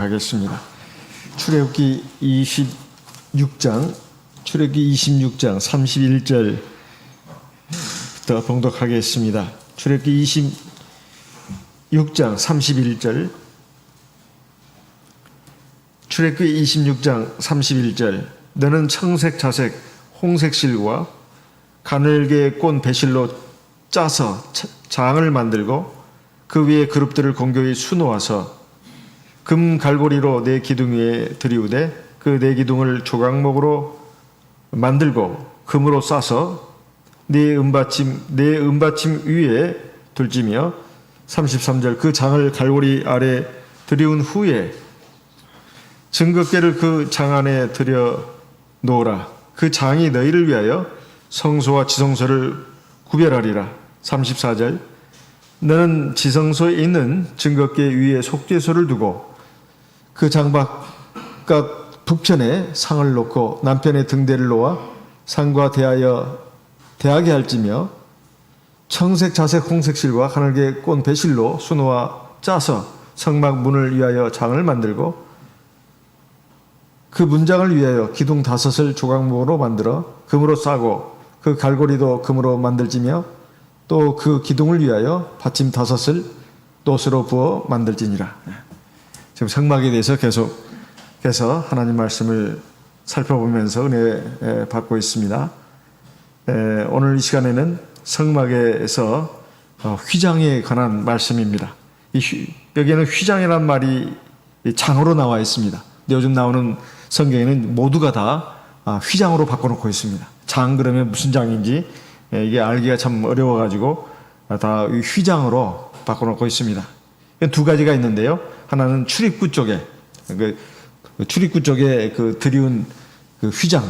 하겠습니다. 출애굽기 26장 31절부터 봉독하겠습니다. 출애굽기 26장 31절 출애굽기 26장 31절 너는 청색, 자색, 홍색 실과 가늘게 꼰 배실로 짜서 장을 만들고 그 위에 그룹들을 공교히 수놓아서 금 갈고리로 네 기둥 위에 들이우되 그 네 기둥을 조각목으로 만들고 금으로 싸서 네 은받침 위에 둘지며 33절 그 장을 갈고리 아래 들이운 후에 증거궤를 그 장 안에 들여 놓으라. 그 장이 너희를 위하여 성소와 지성소를 구별하리라. 34절 너는 지성소에 있는 증거궤 위에 속죄소를 두고 그 장 바깥 북편에 상을 놓고 남편의 등대를 놓아 상과 대하게 할지며 청색, 자색, 홍색 실과 가늘게 꼰 배실로 수놓아 짜서 성막 문을 위하여 장을 만들고 그 문장을 위하여 기둥 5을 조각목으로 만들어 금으로 싸고 그 갈고리도 금으로 만들지며 또 그 기둥을 위하여 받침 5을 놋으로 부어 만들지니라. 지금 성막에 대해서 계속해서 하나님 말씀을 살펴보면서 은혜 받고 있습니다. 오늘 이 시간에는 성막에서 휘장에 관한 말씀입니다. 여기에는 휘장이라는 말이 장으로 나와 있습니다. 요즘 나오는 성경에는 모두가 다 휘장으로 바꿔놓고 있습니다. 장 그러면 무슨 장인지 이게 알기가 참 어려워가지고 다 휘장으로 바꿔놓고 있습니다. 두 가지가 있는데요. 하나는 출입구 쪽에 그 들이운 그 휘장.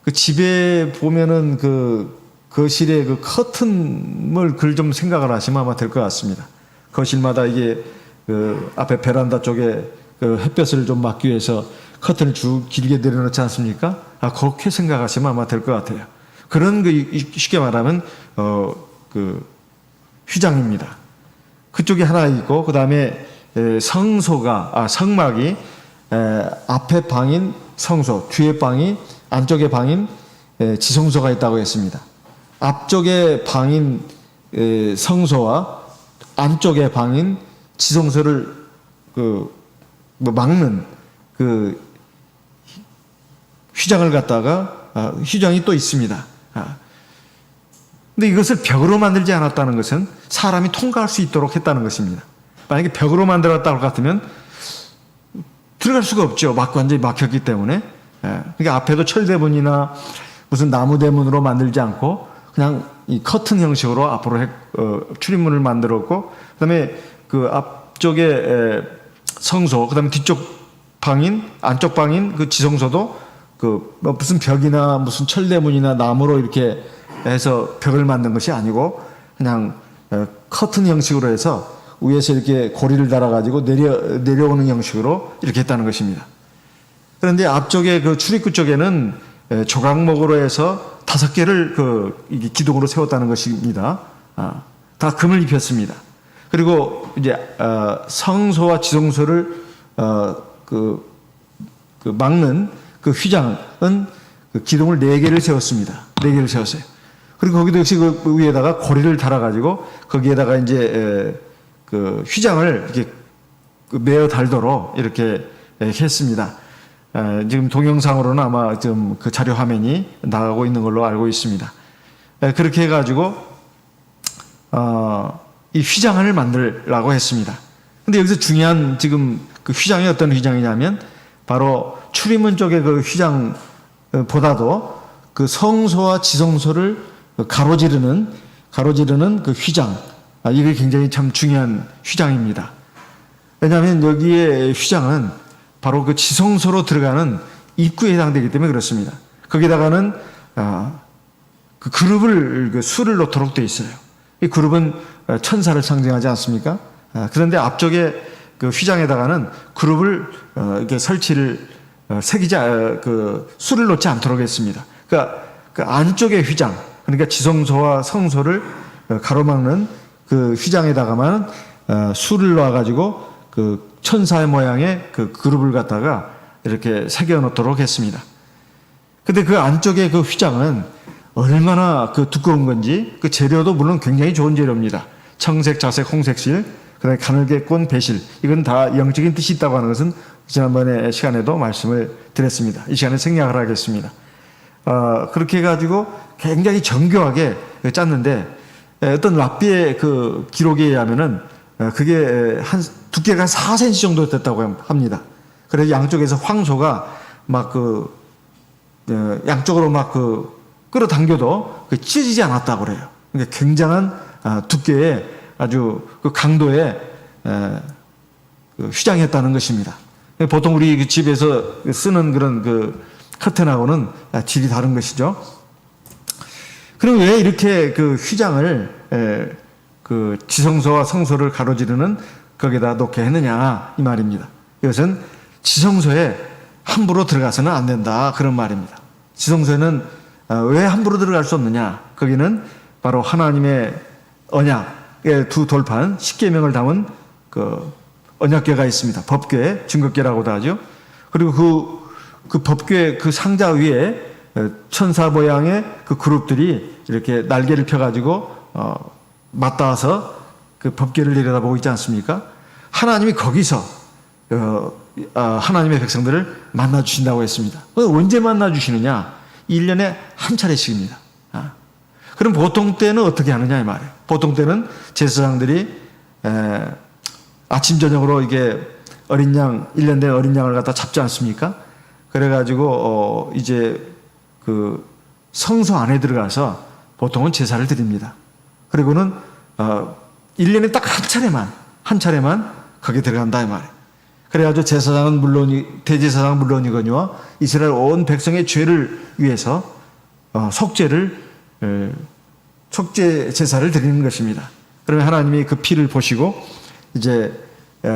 그 집에 보면은 그 거실에 그 커튼을 글 좀 생각을 하시면 아마 될 것 같습니다. 거실마다 이게 그 앞에 베란다 쪽에 그 햇볕을 좀 막기 위해서 커튼을 쭉 길게 내려놓지 않습니까? 그렇게 생각하시면 아마 될 것 같아요. 그런 쉽게 말하면 그 휘장입니다. 그쪽에 하나 있고 그 다음에 성막이 앞에 방인 성소, 뒤에 방이 안쪽에 방인 지성소가 있다고 했습니다. 앞쪽에 방인 성소와 안쪽에 방인 지성소를 막는 그 휘장을 갖다가 휘장이 또 있습니다. 근데 이것을 벽으로 만들지 않았다는 것은 사람이 통과할 수 있도록 했다는 것입니다. 만약에 벽으로 만들었다고 같으면 들어갈 수가 없죠. 완전히 막혔기 때문에. 그러니까 앞에도 철대문이나 무슨 나무 대문으로 만들지 않고 그냥 이 커튼 형식으로 앞으로 출입문을 만들었고, 그다음에 그 앞쪽에 성소, 그다음에 뒤쪽 방인, 안쪽 방인 그 지성소도 그 무슨 벽이나 무슨 철대문이나 나무로 이렇게 해서 벽을 만든 것이 아니고 그냥 커튼 형식으로 해서 위에서 이렇게 고리를 달아가지고 내려오는 형식으로 이렇게 했다는 것입니다. 그런데 앞쪽에 그 출입구 쪽에는 조각목으로 해서 5개를 그 기둥으로 세웠다는 것입니다. 다 금을 입혔습니다. 그리고 이제 성소와 지성소를 막는 그 휘장은 그 기둥을 4개를 세웠습니다. 4개를 세웠어요. 그리고 거기도 역시 그 위에다가 고리를 달아가지고 거기에다가 이제 그 휘장을 이렇게 매어 달도록 이렇게 했습니다. 지금 동영상으로는 아마 좀 그 자료 화면이 나가고 있는 걸로 알고 있습니다. 그렇게 해가지고 이 휘장을 만들라고 했습니다. 근데 여기서 중요한 지금 그 휘장이 어떤 휘장이냐면 바로 출입문 쪽의 그 휘장보다도 그 성소와 지성소를 가로지르는 그 휘장, 이게 굉장히 참 중요한 휘장입니다. 왜냐하면 여기에 휘장은 바로 그 지성소로 들어가는 입구에 해당되기 때문에 그렇습니다. 거기다가는 그 그룹을 그 수를 놓도록 되어 있어요. 이 그룹은 천사를 상징하지 않습니까? 그런데 앞쪽에 그 휘장에다가는 그룹을 이렇게 설치를 그 수를 놓지 않도록 했습니다. 그러니까 그 안쪽의 휘장, 그러니까 지성소와 성소를 가로막는 그 휘장에다가만 수를 놔가지고 그 천사의 모양의 그 그룹을 갖다가 이렇게 새겨 놓도록 했습니다. 근데 그 안쪽에 그 휘장은 얼마나 그 두꺼운 건지, 그 재료도 물론 굉장히 좋은 재료입니다. 청색, 자색, 홍색실, 그다음에 가늘게 꼰 배실, 이건 다 영적인 뜻이 있다고 하는 것은 지난번에 시간에도 말씀을 드렸습니다. 이 시간에 생략을 하겠습니다. 그렇게 해가지고 굉장히 정교하게 짰는데, 어떤 랍비의 그 기록에 의하면은 그게 두께가 4cm 정도 됐다고 합니다. 그래서 양쪽에서 황소가 막 양쪽으로 막 끌어당겨도 찢어지지 않았다고 그래요. 그러니까 굉장한 두께의 아주 그 강도의 휘장이었다는 것입니다. 보통 우리 집에서 쓰는 그런 그 커튼하고는 질이 다른 것이죠. 그럼 왜 이렇게 그 휘장을 그 지성소와 성소를 가로지르는 거기다 놓게 했느냐 이 말입니다. 이것은 지성소에 함부로 들어가서는 안 된다 그런 말입니다. 지성소에는 왜 함부로 들어갈 수 없느냐? 거기는 바로 하나님의 언약의 두 돌판, 십계명을 담은 그 언약궤가 있습니다. 법궤, 증거궤라고도 하죠. 그리고 그 법궤 그 상자 위에 천사 모양의 그 그룹들이 이렇게 날개를 펴가지고 맞닿아서 그 법궤를 내려다보고 있지 않습니까? 하나님이 거기서 하나님의 백성들을 만나 주신다고 했습니다. 언제 만나 주시느냐? 1년에 한 차례씩입니다. 그럼 보통 때는 어떻게 하느냐 이 말이에요. 보통 때는 제사장들이 아침 저녁으로 이게 어린 양, 1년 된 어린 양을 갖다 잡지 않습니까? 그래가지고 이제 그 성소 안에 들어가서 보통은 제사를 드립니다. 그리고는 1년에 딱 한 차례만 거기 들어간다 이 말이에요. 그래가지고 제사장은 대제사장은 물론이거니와 이스라엘 온 백성의 죄를 위해서 속죄 제사를 드리는 것입니다. 그러면 하나님이 그 피를 보시고 이제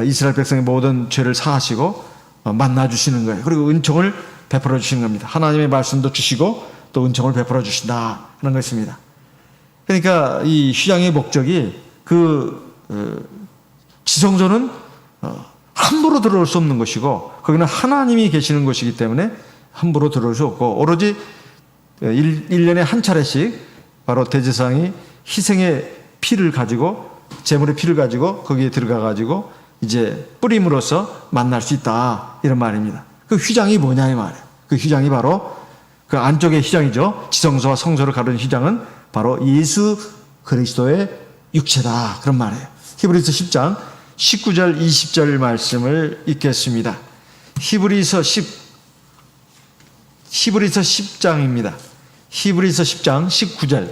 이스라엘 백성의 모든 죄를 사하시고 만나 주시는 거예요. 그리고 은총을 베풀어 주시는 겁니다. 하나님의 말씀도 주시고 또 은총을 베풀어 주신다 하는 것입니다. 그러니까 이 휘장의 목적이 지성소는 함부로 들어올 수 없는 것이고 거기는 하나님이 계시는 곳이기 때문에 함부로 들어올 수 없고 오로지 1년에 한 차례씩 바로 대제사장이 희생의 피를 가지고 제물의 피를 가지고 거기에 들어가 가지고 이제 뿌림으로써 만날 수 있다 이런 말입니다. 그 휘장이 뭐냐 이 말이에요. 그 휘장이 바로 그 안쪽의 휘장이죠. 지성소와 성소를 가르는 휘장은 바로 예수 그리스도의 육체다 그런 말이에요. 히브리서 10장 19절 20절 말씀을 읽겠습니다. 히브리서 10장입니다. 히브리서 10장 19절.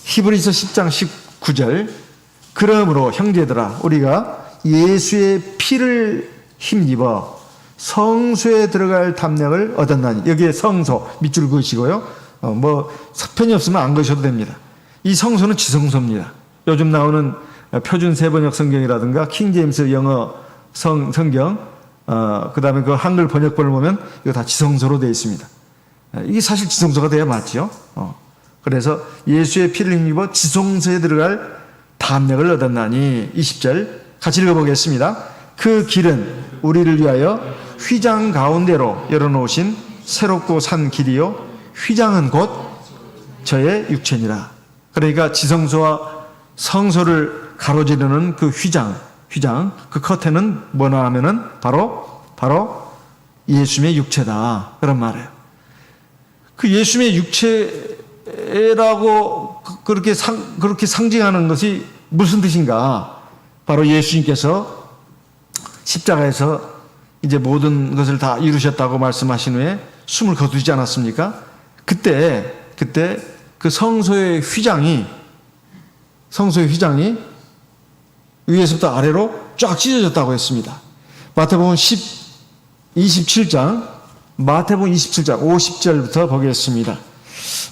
히브리서 10장 19절. 그러므로 형제들아 우리가 예수의 피를 힘입어 성소에 들어갈 담력을 얻었나니. 여기에 성소 밑줄 그으시고요. 편이 없으면 안 그으셔도 됩니다. 이 성소는 지성소입니다. 요즘 나오는 표준 세번역 성경이라든가 킹제임스 영어 성경 그 다음에 그 한글 번역본을 보면 이거 다 지성소로 되어 있습니다. 이게 사실 지성소가 돼야 맞죠. 그래서 예수의 피를 힘입어 지성소에 들어갈 담력을 얻었나니. 20절 같이 읽어보겠습니다. 그 길은 우리를 위하여 휘장 가운데로 열어놓으신 새롭고 산 길이요 휘장은 곧 저의 육체니라. 그러니까 지성소와 성소를 가로지르는 그 휘장 그 커튼은 뭐냐 하면은 바로 예수님의 육체다 그런 말이에요. 그 예수님의 육체라고 그렇게 상징하는 것이 무슨 뜻인가? 바로 예수님께서 십자가에서 이제 모든 것을 다 이루셨다고 말씀하신 후에 숨을 거두지 않았습니까? 그때 그 성소의 휘장이 위에서부터 아래로 쫙 찢어졌다고 했습니다. 마태복음 27장 50절부터 보겠습니다.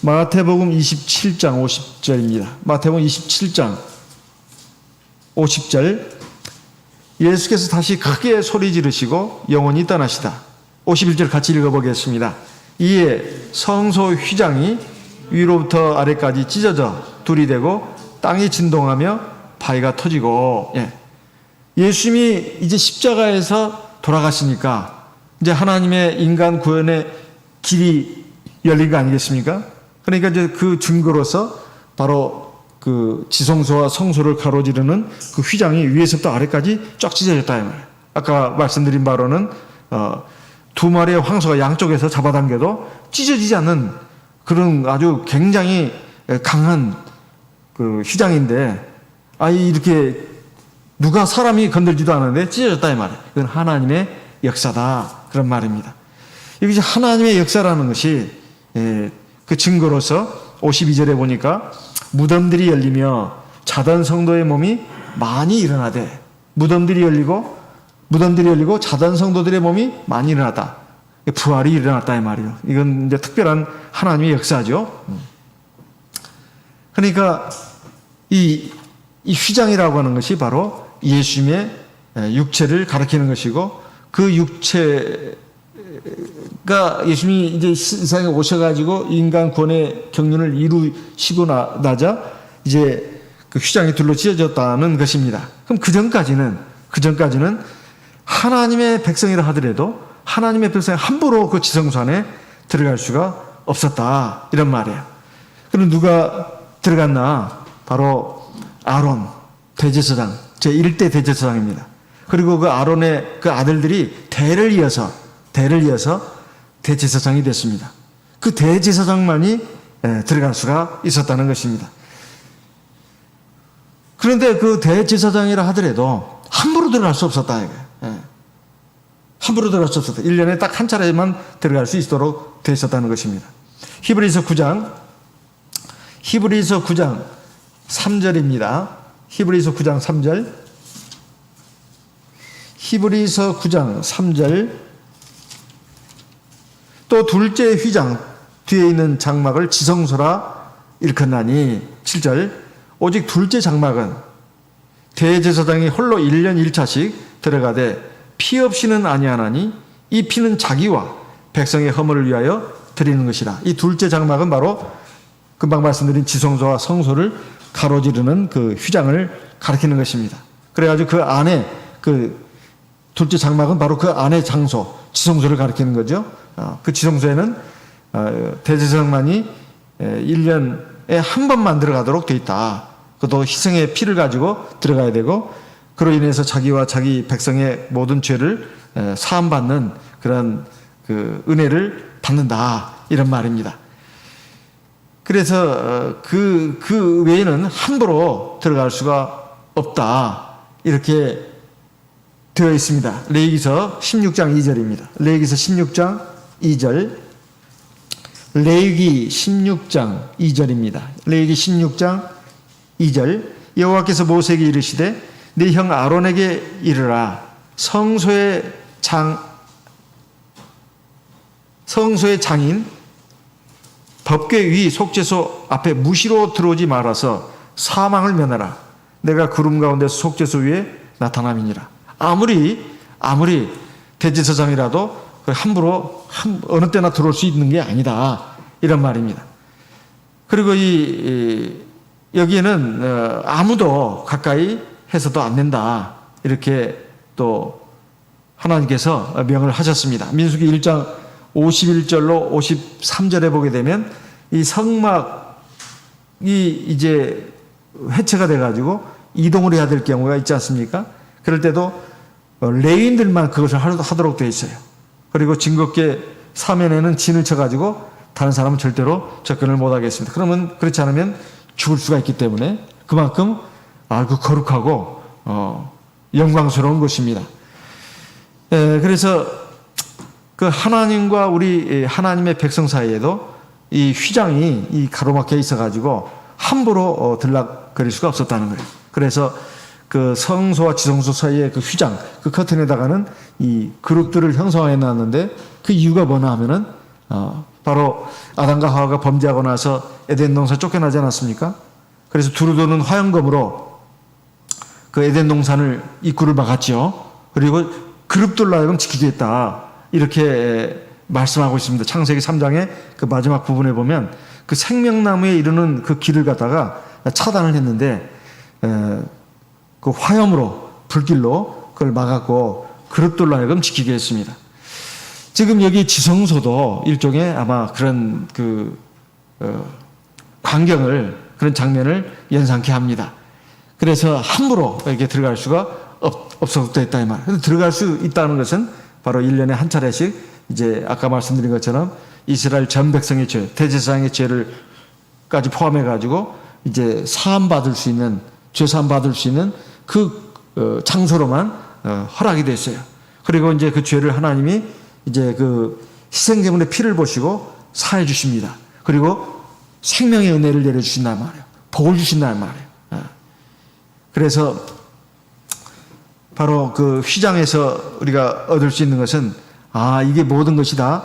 마태복음 27장 50절입니다. 마태복음 27장 50절. 예수께서 다시 크게 소리 지르시고 영원히 떠나시다. 51절 같이 읽어보겠습니다. 이에 성소 휘장이 위로부터 아래까지 찢어져 둘이 되고 땅이 진동하며 바위가 터지고. 예수님이 이제 십자가에서 돌아가시니까 이제 하나님의 인간 구원의 길이 열린 거 아니겠습니까? 그러니까 이제 그 증거로서 바로 그 지성소와 성소를 가로지르는 그 휘장이 위에서부터 아래까지 쫙 찢어졌다 이 말이에요. 아까 말씀드린 바로는 두 마리의 황소가 양쪽에서 잡아당겨도 찢어지지 않는 그런 아주 굉장히 강한 그 휘장인데, 이렇게 누가 사람이 건들지도 않았는데 찢어졌다 이 말이에요. 이건 하나님의 역사다 그런 말입니다. 이것이 하나님의 역사라는 것이 그 증거로서 52절에 보니까 무덤들이 열리며 자던 성도의 몸이 많이 일어나되, 무덤들이 열리고 자던 성도들의 몸이 많이 일어났다. 부활이 일어났다 이 말이에요. 이건 이제 특별한 하나님의 역사죠. 그러니까 이 휘장이라고 하는 것이 바로 예수님의 육체를 가리키는 것이고, 그 육체가 예수님이 이제 세상에 오셔가지고 인간 구원의 경륜을 이루시고 나자 이제 그 휘장이 둘로 찢어졌다는 것입니다. 그럼 그 전까지는 하나님의 백성이라 하더라도 하나님의 백성이 함부로 그 지성소 안에 들어갈 수가 없었다 이런 말이에요. 그럼 누가 들어갔나? 바로 아론 대제사장, 제1대 대제사장입니다. 그리고 그 아론의 그 아들들이 대를 이어서 대제사장이 됐습니다. 그 대제사장만이 들어갈 수가 있었다는 것입니다. 그런데 그 대제사장이라 하더라도 함부로 들어갈 수 없었다 이거예요. 함부로 들어갈 수 없었다. 1년에 딱 한 차례만 들어갈 수 있도록 되어 있었다는 것입니다. 히브리서 9장 3절입니다. 히브리서 9장 3절. 히브리서 9장 3절. 또 둘째 휘장 뒤에 있는 장막을 지성소라 일컫나니. 7절. 오직 둘째 장막은 대제사장이 홀로 1년 1차씩 들어가되 피 없이는 아니하나니 이 피는 자기와 백성의 허물을 위하여 드리는 것이라. 이 둘째 장막은 바로 금방 말씀드린 지성소와 성소를 가로지르는 그 휘장을 가리키는 것입니다. 그래가지고 그 안에 그 둘째 장막은 바로 그 안의 장소, 지성소를 가리키는 거죠. 그 지성소에는 대제사장만이 1년에 한 번만 들어가도록 돼 있다. 그것도 희생의 피를 가지고 들어가야 되고, 그로 인해서 자기와 자기 백성의 모든 죄를 사함받는 그런 그 은혜를 받는다 이런 말입니다. 그래서 그 외에는 함부로 들어갈 수가 없다 이렇게 되어 있습니다. 레위기서 16장 2절입니다. 레위기서 16장 2절. 레위기 16장 2절입니다. 레위기 16장 2절. 여호와께서 모세에게 이르시되 네 형 아론에게 이르라. 성소의 장인 법궤 위 속죄소 앞에 무시로 들어오지 말아서 사망을 면하라. 내가 구름 가운데서 속죄소 위에 나타남이니라. 아무리 대제사장이라도 함부로 어느 때나 들어올 수 있는 게 아니다 이런 말입니다. 그리고 여기에는 아무도 가까이 해서도 안 된다 이렇게 또 하나님께서 명을 하셨습니다. 민수기 1장 51절로 53절에 보게 되면 이 성막이 이제 해체가 돼가지고 이동을 해야 될 경우가 있지 않습니까? 그럴 때도 레위인들만 그것을 하도록 되어 있어요. 그리고 징겁게 사면에는 진을 쳐가지고 다른 사람은 절대로 접근을 못 하겠습니다. 그러면 그렇지 않으면 죽을 수가 있기 때문에 그만큼 그 거룩하고 영광스러운 것입니다. 그래서 그 하나님과 우리 하나님의 백성 사이에도 이 휘장이 이 가로막혀 있어가지고 함부로 들락거릴 수가 없었다는 거예요. 그래서 그 성소와 지성소 사이에 그 휘장, 그 커튼에다가는 이 그룹들을 형성해 놨는데 그 이유가 뭐냐 하면은 바로 아담과 하와가 범죄하고 나서 에덴 동산 쫓겨나지 않았습니까? 그래서 두루도는 화영검으로 그 에덴 동산을 입구를 막았죠. 그리고 그룹들로 하여금 지키게 했다. 이렇게 말씀하고 있습니다. 창세기 3장의 그 마지막 부분에 보면 그 생명나무에 이르는 그 길을 갖다가 차단을 했는데 그 화염으로 불길로 그걸 막았고 그릇들로 하여금 지키게 했습니다. 지금 여기 지성소도 일종의 아마 그런 광경을, 그런 장면을 연상케 합니다. 그래서 함부로 이렇게 들어갈 수가 없었다 이 말이에요. 들어갈 수 있다는 것은 바로 1년에 한 차례씩 이제 아까 말씀드린 것처럼 이스라엘 전 백성의 죄, 대제사장의 죄를까지 포함해 가지고 이제 사함 받을 수 있는, 죄 사함 받을 수 있는 그 장소로만 허락이 됐어요. 그리고 이제 그 죄를 하나님이 이제 그 희생제물의 피를 보시고 사해 주십니다. 그리고 생명의 은혜를 내려 주신단 말이에요. 복을 주신단 말이에요. 그래서 바로 그 휘장에서 우리가 얻을 수 있는 것은 이게 모든 것이 다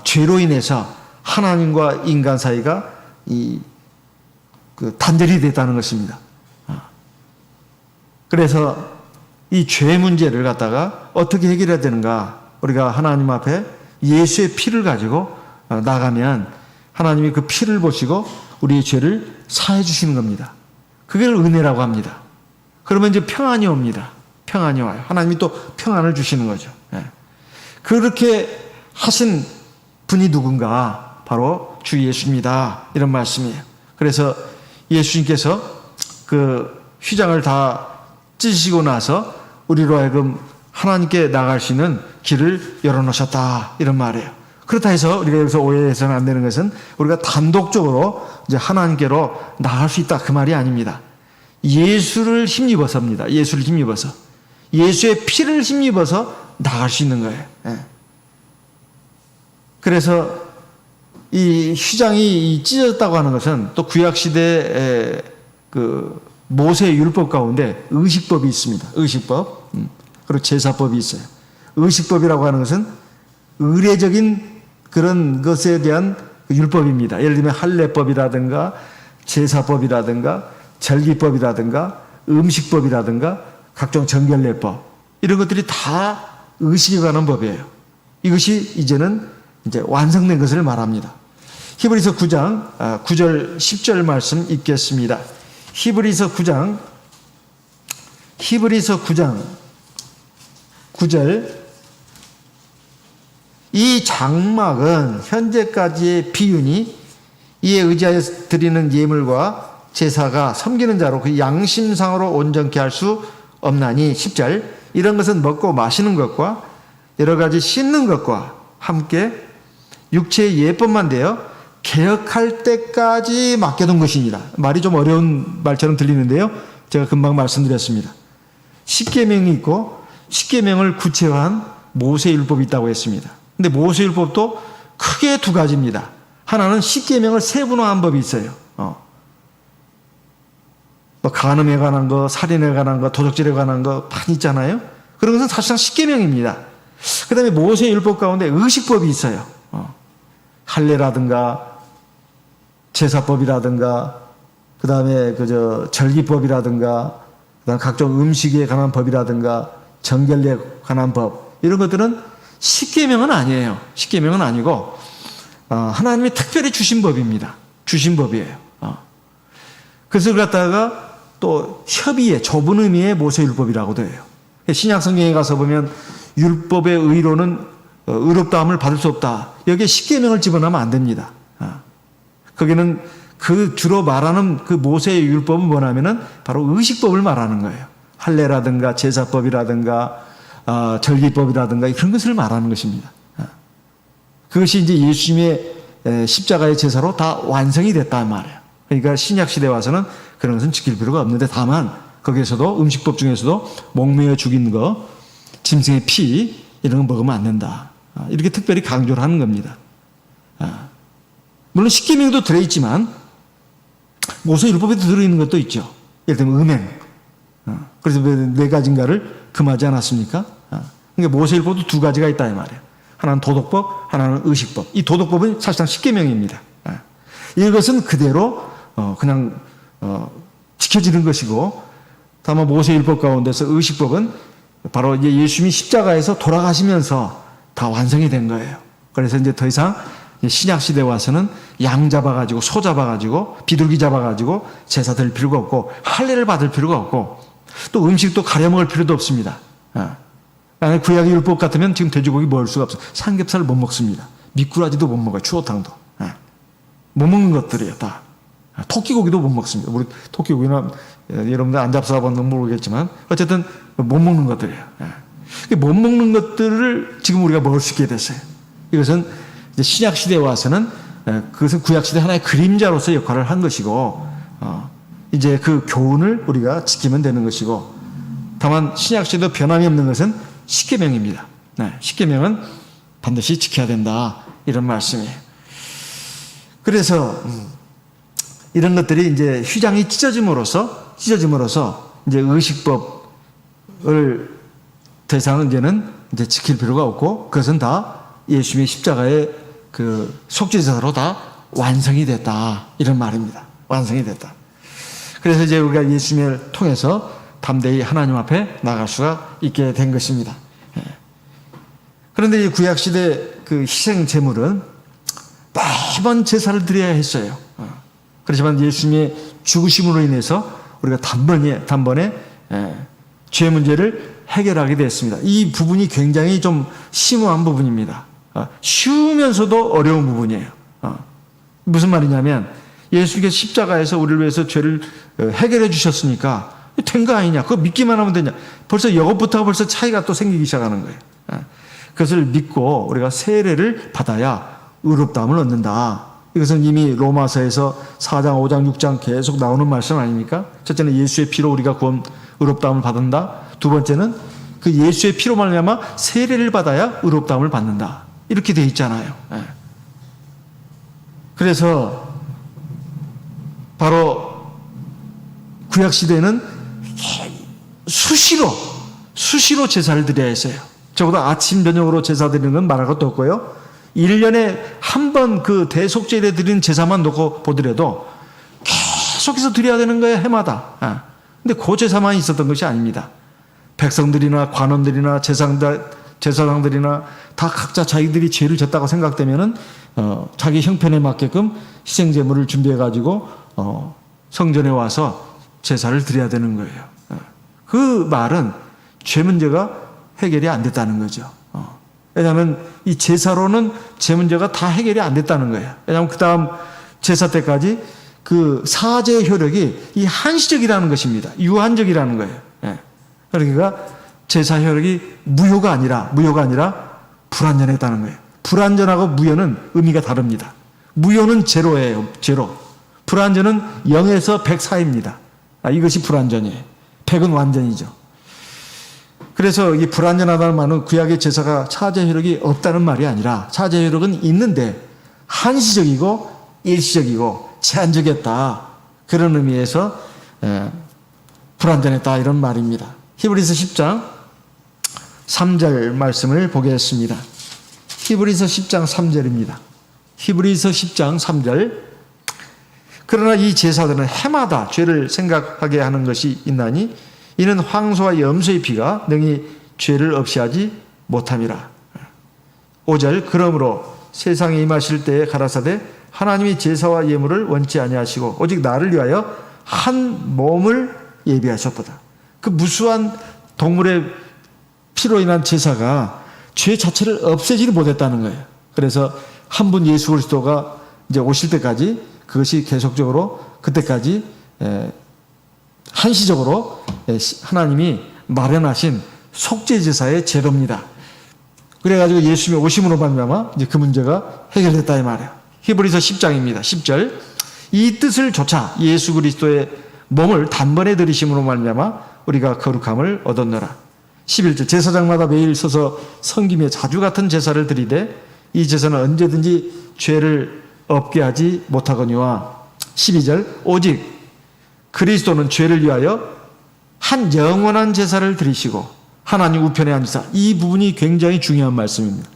죄로 인해서 하나님과 인간 사이가 그 단절이 됐다는 것입니다. 그래서 이 죄 문제를 갖다가 어떻게 해결해야 되는가? 우리가 하나님 앞에 예수의 피를 가지고 나가면 하나님이 그 피를 보시고 우리의 죄를 사해 주시는 겁니다. 그게 은혜라고 합니다. 그러면 이제 평안이 옵니다. 평안이 와요. 하나님이 또 평안을 주시는 거죠. 그렇게 하신 분이 누군가? 바로 주 예수입니다. 이런 말씀이에요. 그래서 예수님께서 그 휘장을 다 찢으시고 나서 우리로 하여금 하나님께 나갈 수 있는 길을 열어놓으셨다. 이런 말이에요. 그렇다 해서 우리가 여기서 오해해서는 안 되는 것은 우리가 단독적으로 이제 하나님께로 나갈 수 있다. 그 말이 아닙니다. 예수를 힘입어서입니다. 예수를 힘입어서. 예수의 피를 힘입어서 나갈 수 있는 거예요. 그래서 이 휘장이 찢어졌다고 하는 것은 또 구약시대의 그 모세의 율법 가운데 의식법이 있습니다. 의식법. 그리고 제사법이 있어요. 의식법이라고 하는 것은 의례적인 그런 것에 대한 율법입니다. 예를 들면 할례법이라든가 제사법이라든가 절기법이라든가 음식법이라든가 각종 정결례법, 이런 것들이 다 의식에 관한 법이에요. 이것이 이제는 이제 완성된 것을 말합니다. 히브리서 9장 9절 10절 말씀 읽겠습니다. 히브리서 9장 9절 이 장막은 현재까지의 비윤이 이에 의지하여 드리는 예물과 제사가 섬기는 자로 그 양심상으로 온전케 할 수 없나니 10절 이런 것은 먹고 마시는 것과 여러 가지 씻는 것과 함께 육체의 예법만 되어 개혁할 때까지 맡겨둔 것이니라. 말이 좀 어려운 말처럼 들리는데요. 제가 금방 말씀드렸습니다. 십계명이 있고 십계명을 구체화한 모세율법이 있다고 했습니다. 근데 모세율법도 크게 두 가지입니다. 하나는 십계명을 세분화한 법이 있어요. 뭐 간음에 관한 거, 살인에 관한 거, 도적질에 관한 거 많이 있잖아요. 그런 것은 사실상 십계명입니다. 그 다음에 모세율법 가운데 의식법이 있어요. 할례라든가 제사법이라든가 그 다음에 절기법이라든가 그다음 각종 음식에 관한 법이라든가 정결례에 관한 법, 이런 것들은 십계명은 아니에요. 십계명은 아니고 하나님이 특별히 주신 법입니다. 주신 법이에요. 그래서 그걸 갖다가 또 협의의 좁은 의미의 모세율법이라고도 해요. 신약 성경에 가서 보면 율법의 의로는 의롭다함을 받을 수 없다. 여기에 십계명을 집어넣으면 안 됩니다. 거기는 그 주로 말하는 그 모세의 율법은 뭐냐면은 바로 의식법을 말하는 거예요. 할례라든가 제사법이라든가 절기법이라든가 그런 것을 말하는 것입니다. 그것이 이제 예수님의 십자가의 제사로 다 완성이 됐단 말이에요. 그러니까 신약 시대에 와서는 그런 것은 지킬 필요가 없는데, 다만 거기에서도 음식법 중에서도 목매어 죽인 거, 짐승의 피 이런 거 먹으면 안 된다. 이렇게 특별히 강조를 하는 겁니다. 물론 십계명도 들어있지만 모세율법에도 들어있는 것도 있죠. 예를 들면 음행. 그래서 네 가지인가를 금하지 않았습니까? 그러니까 모세율법도 두 가지가 있다 이 말이에요. 하나는 도덕법, 하나는 의식법. 이 도덕법은 사실상 십계명입니다. 이것은 그대로 그냥 지켜지는 것이고, 다만 모세율법 가운데서 의식법은 바로 이제 예수님이 십자가에서 돌아가시면서 다 완성이 된 거예요. 그래서 이제 더 이상 신약 시대에 와서는 양 잡아가지고 소 잡아가지고 비둘기 잡아가지고 제사 드릴 필요가 없고 할례를 받을 필요가 없고, 또 음식도 가려 먹을 필요도 없습니다. 구약의 율법 같으면 지금 돼지고기 먹을 수가 없어요. 삼겹살을 못 먹습니다. 미꾸라지도 못 먹어요. 추어탕도. 못 먹는 것들이에요, 다. 토끼고기도 못 먹습니다. 우리 토끼고기나 여러분들 안 잡숴봤는지 모르겠지만 어쨌든 못 먹는 것들이에요. 못 먹는 것들을 지금 우리가 먹을 수 있게 됐어요. 이것은 이제 신약 시대에 와서는 그것은 구약 시대 하나의 그림자로서 역할을 한 것이고 이제 그 교훈을 우리가 지키면 되는 것이고 다만 신약 시대도 변함이 없는 것은 십계명입니다. 십계명은 반드시 지켜야 된다 이런 말씀이에요. 그래서 이런 것들이 이제 휘장이 찢어짐으로써 이제 의식법을 더 이상 이제는 이제 지킬 필요가 없고 그것은 다 예수님의 십자가의 그 속죄제사로 다 완성이 됐다 이런 말입니다. 완성이 됐다. 그래서 이제 우리가 예수님을 통해서 담대히 하나님 앞에 나갈 수가 있게 된 것입니다. 그런데 이 구약 시대 그 희생 제물은 매번 제사를 드려야 했어요. 그렇지만 예수님의 죽으심으로 인해서 우리가 단번에 죄 문제를 해결하게 됐습니다. 이 부분이 굉장히 좀 심오한 부분입니다. 쉬우면서도 어려운 부분이에요. 무슨 말이냐면 예수님께서 십자가에서 우리를 위해서 죄를 해결해 주셨으니까 된 거 아니냐, 그거 믿기만 하면 되냐, 벌써 이것부터가 벌써 차이가 또 생기기 시작하는 거예요. 그것을 믿고 우리가 세례를 받아야 의롭다함을 얻는다. 이것은 이미 로마서에서 4장, 5장, 6장 계속 나오는 말씀 아닙니까? 첫째는 예수의 피로 우리가 구원 의롭다함을 받는다. 두 번째는 그 예수의 피로 말미암아 세례를 받아야 의롭다함을 받는다. 이렇게 돼 있잖아요. 그래서 바로 구약 시대는 수시로 제사를 드려야 했어요. 적어도 아침 저녁으로 제사 드리는 건 말할 것도 없고요. 1년에 한 번 그 대속제에 드리는 제사만 놓고 보더라도 계속해서 드려야 되는 거예요, 해마다. 근데 그 제사만 있었던 것이 아닙니다. 백성들이나 관원들이나 제사장들이나 다 각자 자기들이 죄를 졌다고 생각되면은 자기 형편에 맞게끔 희생제물을 준비해가지고 성전에 와서 제사를 드려야 되는 거예요. 그 말은 죄 문제가 해결이 안 됐다는 거죠. 왜냐하면 이 제사로는 죄 문제가 다 해결이 안 됐다는 거예요. 왜냐하면 그 다음 제사 때까지 그 사죄의 효력이 이 한시적이라는 것입니다. 유한적이라는 거예요. 그러니까 제사 효력이 무효가 아니라 불완전했다는 거예요. 불완전하고 무효는 의미가 다릅니다. 무효는 제로예요. 제로. 불완전은 0에서 100 사이입니다. 이것이 불완전이에요. 100은 완전이죠. 그래서 이 불완전하다는 말은 구약의 제사가 사죄 효력이 없다는 말이 아니라 사죄 효력은 있는데 한시적이고 일시적이고 제한적이었다. 그런 의미에서 불완전했다 이런 말입니다. 히브리서 10장 3절 말씀을 보겠습니다. 히브리서 10장 3절입니다. 히브리서 10장 3절. 그러나 이 제사들은 해마다 죄를 생각하게 하는 것이 있나니 이는 황소와 염소의 피가 능히 죄를 없이 하지 못함이라. 5절. 그러므로 세상에 임하실 때에 가라사대 하나님이 제사와 예물을 원치 아니하시고 오직 나를 위하여 한 몸을 예비하셨도다. 그 무수한 동물의 피로 인한 제사가 죄 자체를 없애지를 못했다는 거예요. 그래서 한 분 예수 그리스도가 이제 오실 때까지 그것이 계속적으로 그때까지 한시적으로 하나님이 마련하신 속죄제사의 제도입니다. 그래가지고 예수님의 오심으로 말미암아 이제 그 문제가 해결됐다 이 말이에요. 히브리서 10장입니다. 10절. 이 뜻을 조차 예수 그리스도의 몸을 단번에 들이심으로 말미암아 우리가 거룩함을 얻었노라. 11절. 제사장마다 매일 서서 섬기며 자주 같은 제사를 드리되 이 제사는 언제든지 죄를 없게 하지 못하거니와. 12절. 오직 그리스도는 죄를 위하여 한 영원한 제사를 드리시고 하나님 우편에 앉으사. 이 부분이 굉장히 중요한 말씀입니다.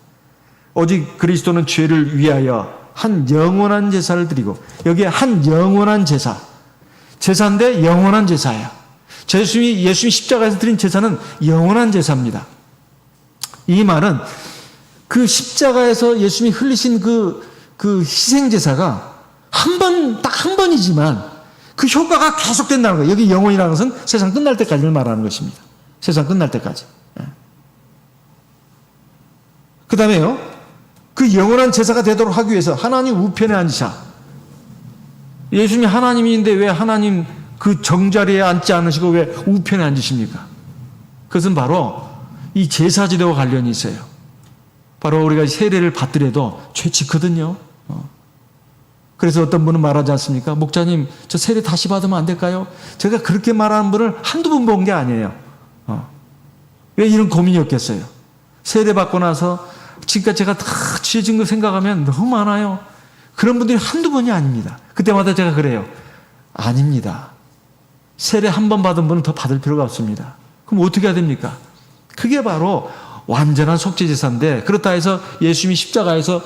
오직 그리스도는 죄를 위하여 한 영원한 제사를 드리고, 여기에 한 영원한 제사인데 영원한 제사예요. 예수님 십자가에서 드린 제사는 영원한 제사입니다. 이 말은 그 십자가에서 예수님이 흘리신 그 희생 제사가 딱 한 번이지만 그 효과가 계속된다는 거예요. 여기 영원이라는 것은 세상 끝날 때까지를 말하는 것입니다. 세상 끝날 때까지. 그 다음에요. 그 영원한 제사가 되도록 하기 위해서 하나님 우편에 앉으사. 예수님이 하나님인데 왜 하나님 그 정자리에 앉지 않으시고 왜 우편에 앉으십니까? 그것은 바로 이 제사지대와 관련이 있어요. 바로 우리가 세례를 받더라도 죄 짓거든요. 그래서 어떤 분은 말하지 않습니까? 목자님, 저 세례 다시 받으면 안 될까요? 제가 그렇게 말하는 분을 한두 번 본 게 아니에요. 왜 이런 고민이 없겠어요? 세례 받고 나서 지금까지 제가 다 취해진 거 생각하면 너무 많아요. 그런 분들이 한두 번이 아닙니다. 그때마다 제가 그래요. 아닙니다. 세례 한 번 받은 분은 더 받을 필요가 없습니다. 그럼 어떻게 해야 됩니까? 그게 바로 완전한 속죄제사인데, 그렇다 해서 예수님이 십자가에서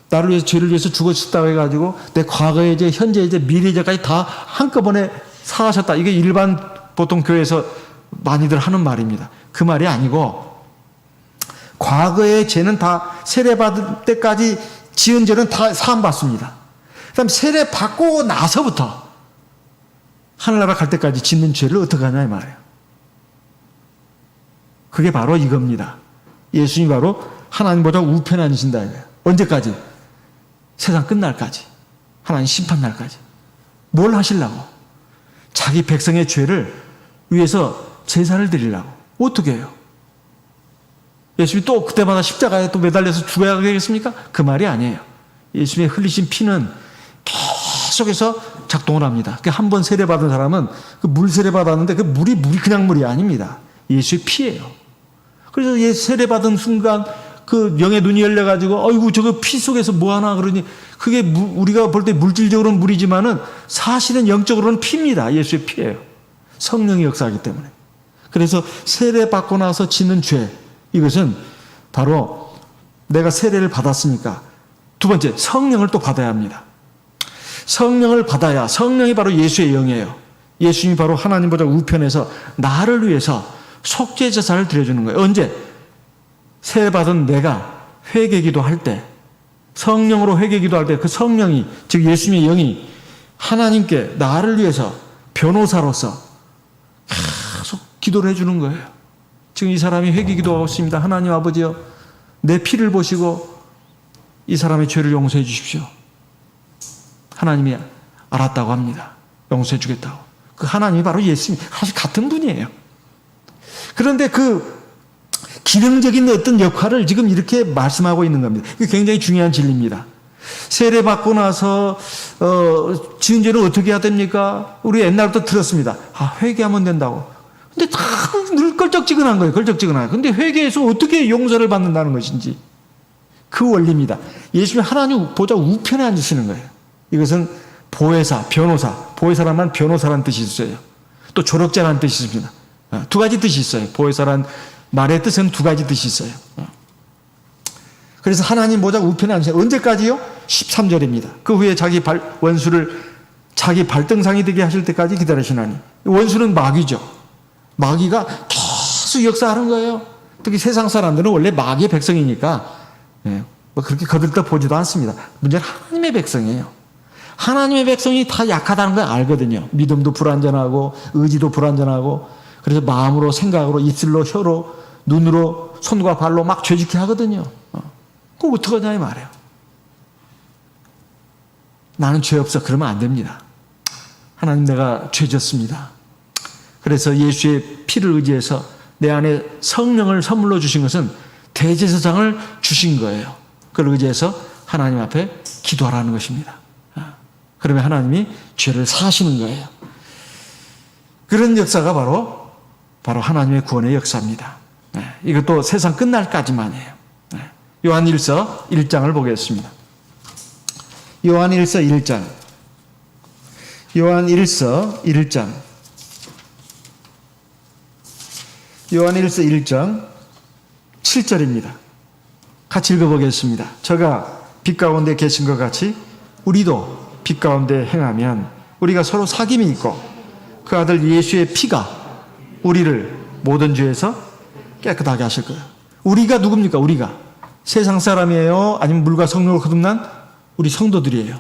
나를 위해서, 죄를 위해서 죽으셨다고 해가지고 내 과거의 이제 현재 이제 미래 이제까지 다 한꺼번에 사하셨다. 이게 일반 보통 교회에서 많이들 하는 말입니다. 그 말이 아니고, 과거의 죄는 다 세례받을 때까지 지은 죄는 다 사함받습니다. 그 다음 세례받고 나서부터 하늘나라 갈 때까지 짓는 죄를 어떻게 하냐 이 말이에요. 그게 바로 이겁니다. 예수님이 바로 하나님보다 우편에 앉으신다 이거예요. 언제까지? 세상 끝날까지. 하나님 심판날까지. 뭘 하시려고? 자기 백성의 죄를 위해서 제사를 드리려고. 어떻게 해요? 예수님이 또 그때마다 십자가에 또 매달려서 죽어야 되겠습니까? 그 말이 아니에요. 예수님의 흘리신 피는 계속해서 작동을 합니다. 한 번 세례받은 사람은 그 물 세례받았는데 그 물이 그냥 물이 아닙니다. 예수의 피예요. 그래서 세례받은 순간 그 영의 눈이 열려가지고 어이구 저거 피 속에서 뭐하나 그러니 그게 우리가 볼 때 물질적으로는 물이지만은 사실은 영적으로는 피입니다. 예수의 피예요. 성령이 역사하기 때문에. 그래서 세례받고 나서 짓는 죄, 이것은 바로 내가 세례를 받았으니까 두 번째 성령을 또 받아야 합니다. 성령을 받아야, 성령이 바로 예수의 영이에요. 예수님이 바로 하나님보다 우편에서 나를 위해서 속죄제사를 드려주는 거예요. 언제? 세례받은 내가 회개기도 할 때, 성령으로 회개기도 할 때 그 성령이, 즉 예수님의 영이 하나님께 나를 위해서 변호사로서 계속 기도를 해주는 거예요. 지금 이 사람이 회개기도하고 있습니다. 하나님 아버지여, 내 피를 보시고 이 사람의 죄를 용서해 주십시오. 하나님이 알았다고 합니다. 용서해 주겠다고. 그 하나님이 바로 예수님, 사실 같은 분이에요. 그런데 그 기능적인 어떤 역할을 지금 이렇게 말씀하고 있는 겁니다. 이게 굉장히 중요한 진리입니다. 세례 받고 나서 지은 죄는 어떻게 해야 됩니까? 우리 옛날부터 들었습니다. 회개하면 된다고. 근데 다 늘 걸쩍지근한 거예요. 걸쩍지근한. 근데 회개해서 어떻게 용서를 받는다는 것인지 그 원리입니다. 예수님이 하나님 보좌 우편에 앉으시는 거예요. 이것은 보혜사, 변호사. 보혜사라면 변호사라는 뜻이 있어요. 또 조력자라는 뜻이 있습니다. 두 가지 뜻이 있어요. 보혜사란 말의 뜻은 두 가지 뜻이 있어요. 그래서 하나님 보좌 우편에 앉으세요. 언제까지요? 13절입니다. 그 후에 자기 원수를 자기 발등상이 되게 하실 때까지 기다리시나니. 원수는 마귀죠. 마귀가 계속 역사하는 거예요. 특히 세상 사람들은 원래 마귀의 백성이니까 뭐 그렇게 거들떠 보지도 않습니다. 문제는 하나님의 백성이에요. 하나님의 백성이 다 약하다는 걸 알거든요. 믿음도 불완전하고 의지도 불완전하고 그래서 마음으로 생각으로 입술로 혀로 눈으로 손과 발로 막 죄짓게 하거든요. 그럼 어떡하냐 이 말이에요. 나는 죄 없어 그러면 안 됩니다. 하나님 내가 죄졌습니다. 그래서 예수의 피를 의지해서 내 안에 성령을 선물로 주신 것은 대제사장을 주신 거예요. 그걸 의지해서 하나님 앞에 기도하라는 것입니다. 그러면 하나님이 죄를 사하시는 거예요. 그런 역사가 바로 하나님의 구원의 역사입니다. 이것도 세상 끝날까지만이에요. 요한일서 1장을 보겠습니다. 요한일서 1장. 요한일서 1장. 요한일서 1장 7절입니다. 같이 읽어보겠습니다. 저가 빛 가운데 계신 것 같이 우리도 빛 가운데 행하면 우리가 서로 사귐이 있고 그 아들 예수의 피가 우리를 모든 죄에서 깨끗하게 하실 거예요. 우리가 누굽니까? 우리가 세상 사람이에요? 아니면 물과 성령으로 거듭난 우리 성도들이에요.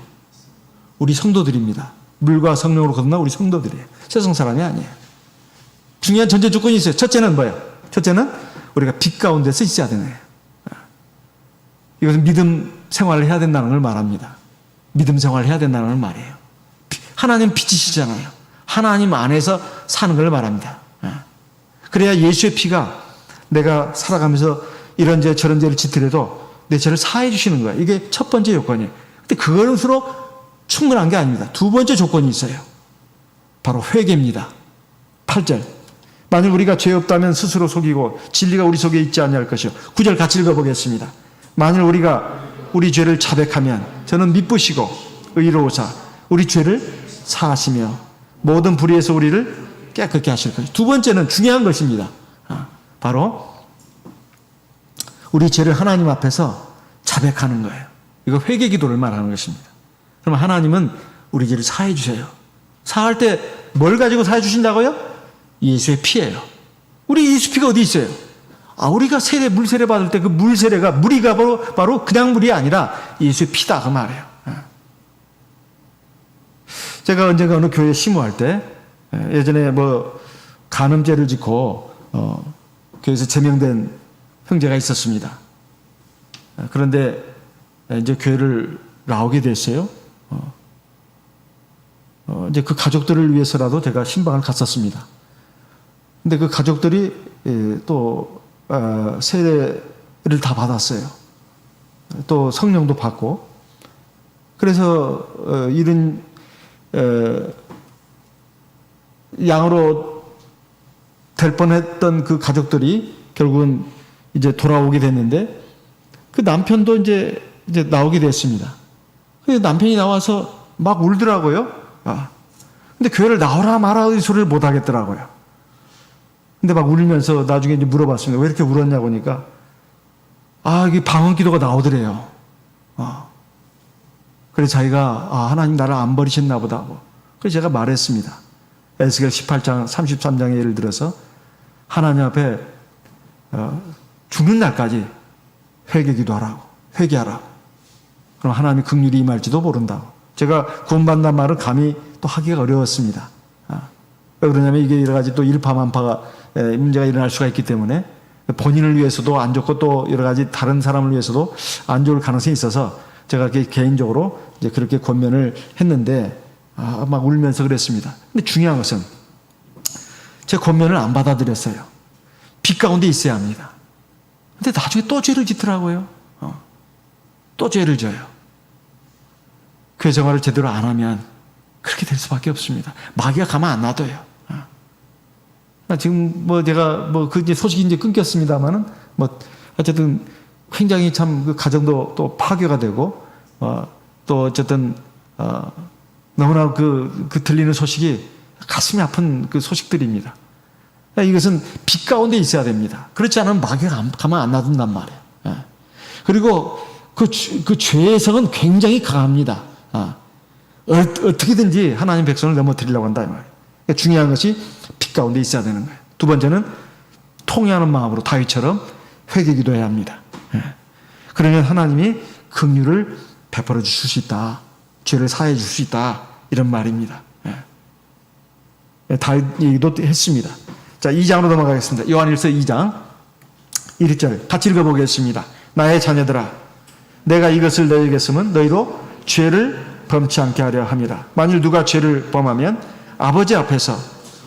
우리 성도들입니다. 물과 성령으로 거듭난 우리 성도들이에요. 세상 사람이 아니에요. 중요한 전제 조건이 있어요. 첫째는 뭐예요? 첫째는 우리가 빛 가운데서 있어야 되는 거예요. 이것은 믿음 생활을 해야 된다는 걸 말합니다. 믿음 생활을 해야 된다는 걸 말이에요. 하나님 빛이시잖아요. 하나님 안에서 사는 걸 말합니다. 그래야 예수의 피가 내가 살아가면서 이런 죄 저런 죄를 짓더라도 내 죄를 사해 주시는 거예요. 이게 첫 번째 요건이에요. 근데 그것으로 충분한 게 아닙니다. 두 번째 조건이 있어요. 바로 회개입니다. 8절. 만일 우리가 죄 없다면 스스로 속이고 진리가 우리 속에 있지 아니할 것이요. 9절 같이 읽어보겠습니다. 만일 우리가 우리 죄를 자백하면 저는 미쁘시고 의로우사 우리 죄를 사하시며 모든 불의에서 우리를 깨끗게 하실 것이요. 두 번째는 중요한 것입니다. 바로 우리 죄를 하나님 앞에서 자백하는 거예요. 이거 회개 기도를 말하는 것입니다. 그럼 하나님은 우리 죄를 사해 주세요. 사할 때 뭘 가지고 사해 주신다고요? 예수의 피예요. 우리 예수 피가 어디 있어요? 우리가 물 세례 받을 때 그 물 세례가 물이가 바로 그냥 물이 아니라 예수의 피다 그 말이에요. 제가 언젠가 어느 교회 심호할 때 예전에 간음죄를 짓고 교회에서 제명된 형제가 있었습니다. 그런데 이제 교회를 나오게 됐어요. 이제 그 가족들을 위해서라도 제가 신방을 갔었습니다. 근데 그 가족들이 또 세례를 다 받았어요. 또 성령도 받고. 그래서 이런 양으로 될 뻔했던 그 가족들이 결국은 이제 돌아오게 됐는데 그 남편도 이제 나오게 됐습니다. 그 남편이 나와서 막 울더라고요. 근데 교회를 나오라 마라 이 소리를 못 하겠더라고요. 근데 막 울면서 나중에 이제 물어봤습니다. 왜 이렇게 울었냐고 하니까 이게 방언 기도가 나오더래요. 그래서 자기가 하나님 나를 안 버리셨나 보다 하고. 그래서 제가 말했습니다. 에스겔 18장 33장의 예를 들어서 하나님 앞에 죽는 날까지 회개 기도하라고 회개하라고. 그럼 하나님이 긍휼히 임할지도 모른다고. 제가 구원받는다는 말을 감히 또 하기가 어려웠습니다. 왜 그러냐면 이게 여러 가지 또 일파만파가 문제가 일어날 수가 있기 때문에 본인을 위해서도 안 좋고 또 여러 가지 다른 사람을 위해서도 안 좋을 가능성이 있어서 제가 개인적으로 이제 그렇게 권면을 했는데 막 울면서 그랬습니다. 근데 중요한 것은 제 권면을 안 받아들였어요. 빛 가운데 있어야 합니다. 근데 나중에 또 죄를 짓더라고요. 또 죄를 져요. 교회 생활을 제대로 안 하면 그렇게 될 수밖에 없습니다. 마귀가 가만 안 놔둬요. 지금 제가 그 이제 소식이 이제 끊겼습니다만은 어쨌든 굉장히 참 그 가정도 또 파괴가 되고 또 어쨌든 너무나 그 들리는 소식이 가슴이 아픈 그 소식들입니다. 이것은 빛 가운데 있어야 됩니다. 그렇지 않으면 마귀가 가만 안 놔둔단 말이에요. 그리고 그 죄의 성은 굉장히 강합니다. 어떻게든지 하나님 백성을 넘어뜨리려고 한다 이 말이에요. 그러니까 중요한 것이 빛 가운데 있어야 되는 거예요. 두 번째는 통회하는 마음으로 다윗처럼 회개 기도해야 합니다. 그러면 하나님이 긍휼을 베풀어 주실 수 있다. 죄를 사해 줄 수 있다. 이런 말입니다. 다윗 얘기도 했습니다. 자, 2장으로 넘어가겠습니다. 요한일서 2장 1절 같이 읽어보겠습니다. 나의 자녀들아 내가 이것을 너희에게 쓰면 너희로 죄를 범치 않게 하려 함이라. 만일 누가 죄를 범하면 아버지 앞에서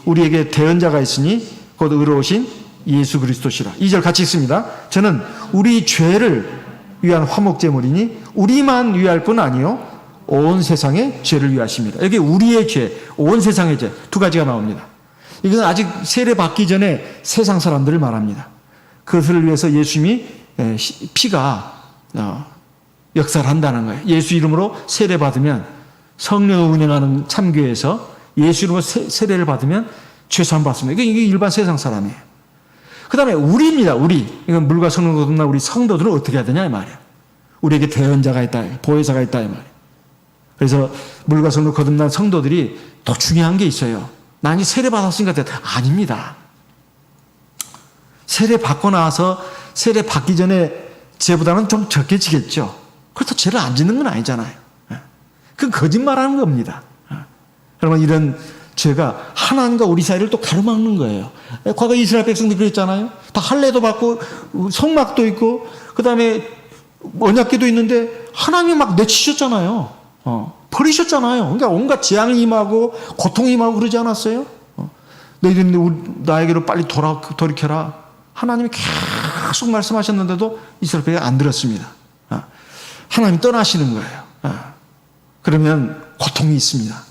우리에게 대언자가 있으니 곧 의로우신 예수 그리스도시라. 2절 같이 읽습니다. 저는 우리 죄를 위한 화목제물이니 우리만 위할 뿐 아니요 온 세상의 죄를 위하십니다. 여기 우리의 죄, 온 세상의 죄 두 가지가 나옵니다. 이것은 아직 세례 받기 전에 세상 사람들을 말합니다. 그것을 위해서 예수님이 피가 역사를 한다는 거예요. 예수 이름으로 세례 받으면 성령을 운행하는 참교회에서 예수 이름으로 세례를 받으면 죄사함 받습니다. 이게 일반 세상 사람이에요. 그 다음에 우리입니다. 우리. 이건 물과 성령으로 거듭난 우리 성도들은 어떻게 해야 되냐 이 말이에요. 우리에게 대언자가 있다. 보혜사가 있다 이 말이에요. 그래서 물과 성령으로 거듭난 성도들이 더 중요한 게 있어요. 난 이 세례 받았으니까 아닙니다. 세례 받고 나서 세례 받기 전에 죄보다는 좀 적게 지겠죠. 그렇다고 죄를 안 짓는 건 아니잖아요. 그건 거짓말하는 겁니다. 여러분, 이런 죄가 하나님과 우리 사이를 또 가로막는 거예요. 과거 이스라엘 백성들이 그랬잖아요. 다 할례도 받고 성막도 있고 그다음에 언약궤도 있는데 하나님이 막 내치셨잖아요. 버리셨잖아요. 그러니까 온갖 재앙이 임하고 고통이 임하고 그러지 않았어요? 너희들 나에게로 빨리 돌이켜라. 하나님이 계속 말씀하셨는데도 이스라엘 백성이 안 들었습니다. 하나님이 떠나시는 거예요. 그러면 고통이 있습니다.